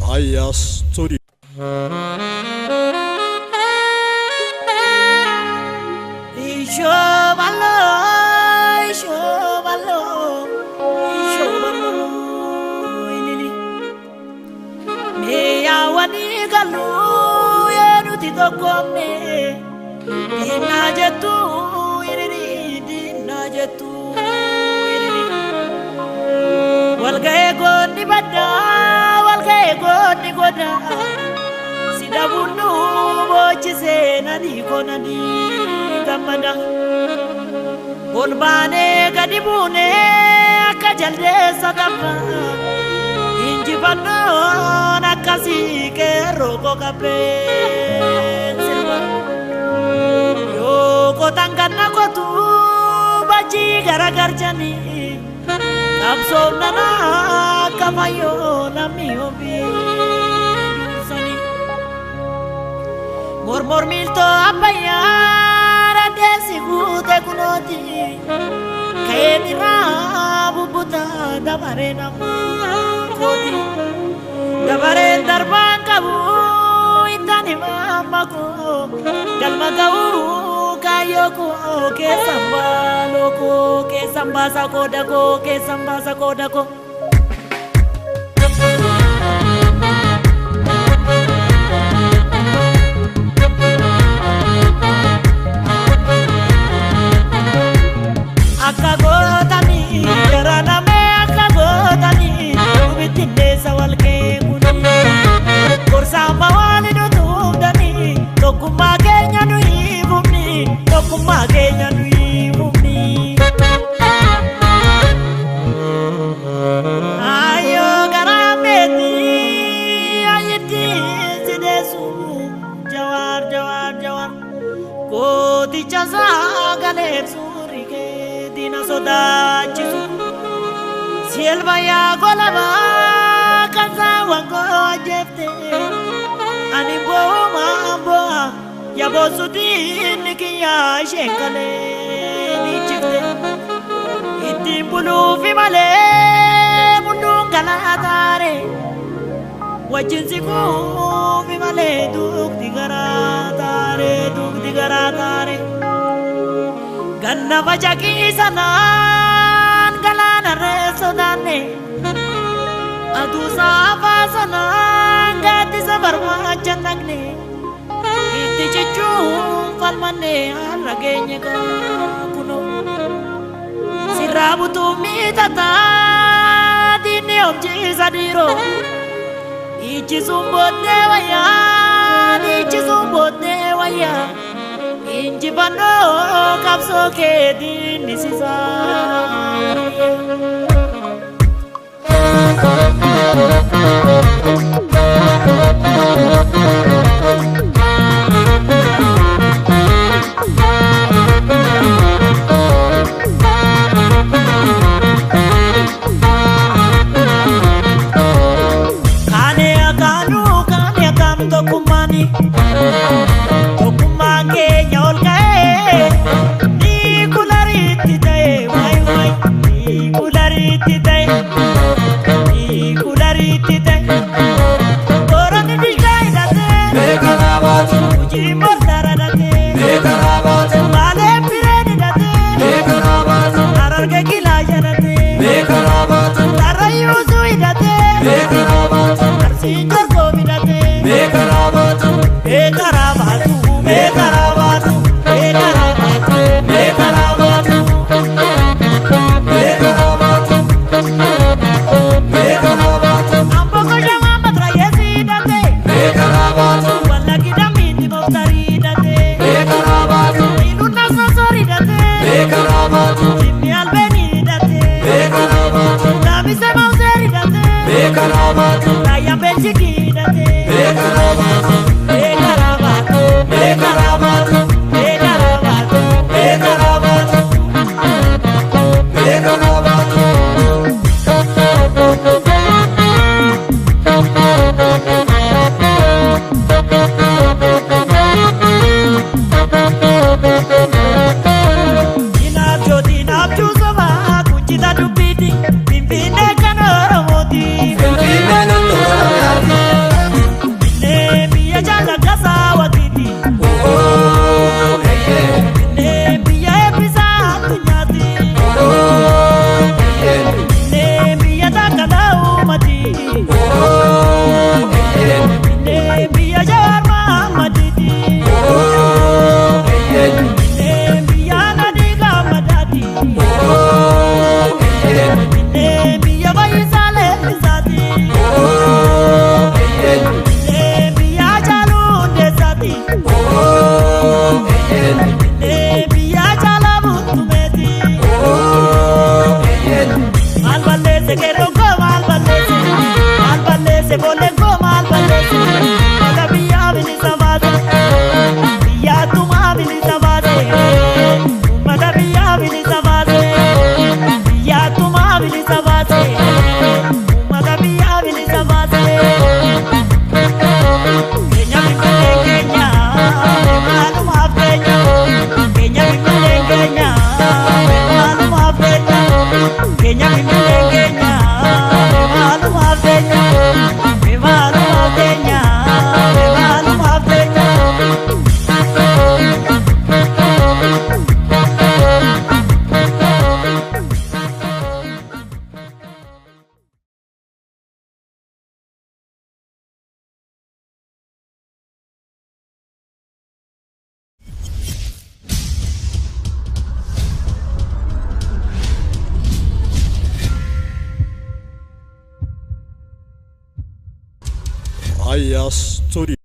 Fire Studio. Walgae goni bada, walgae goni goda. Sida bunu bochise nani konani gamada. Bonbane gadi bune akajalde sadapa. Inji bano nakasi ke roko kape. Yo kotangana kotu baji garagarjani. Absornana kamayo nami hobi sani mor milto apaya radesi gute kunoti kaedira bubuta dabare namu kodi dabare darban kabu itani mamaku galmagau kayoko ke sambaloko ke sambasa kodako akagotani jarana me akagotani ubitinde sawalke kuni korsa mawali do tumdani dokuma kenya nu ibumi dokuma kenya nu ibumi ayo garameti ayeti sidesu jawar koti chaza galepsu dina sodachisu silva ya golaba kanza wango jefte ani bo ya bosudin kiya shenkale ni chifte itibulu fimale mundungala tare wajinsiku fimale duk digara tare ganna bajaki sanan galana resodane adu safa sanan gati sabarma channagne iti chichu falmane aragenya ka kuno sirabu tu mitata dini obji sadiro ichi sumbote waya inji bano kapso ke dini sisa kane akanu tokumani Dubiti, Pimpine Kanoro Moti, Pimpine Kanoro Moti. baase boolle koo maal balleessi mata biyyaa bilisa baase biyyaattumaa bilisa baase mata biyyaa bilisa baase biyyaattumaa bilisa baase mata biyyaa bilisa baase keenya bimmalee keenya maalumaaf keenya keenya bimmalee keenya maalumaaf keenya keenya bimmalee keenya maalumaaf keenya maalumaaf keenya maalumaaf keenya Aya Studio.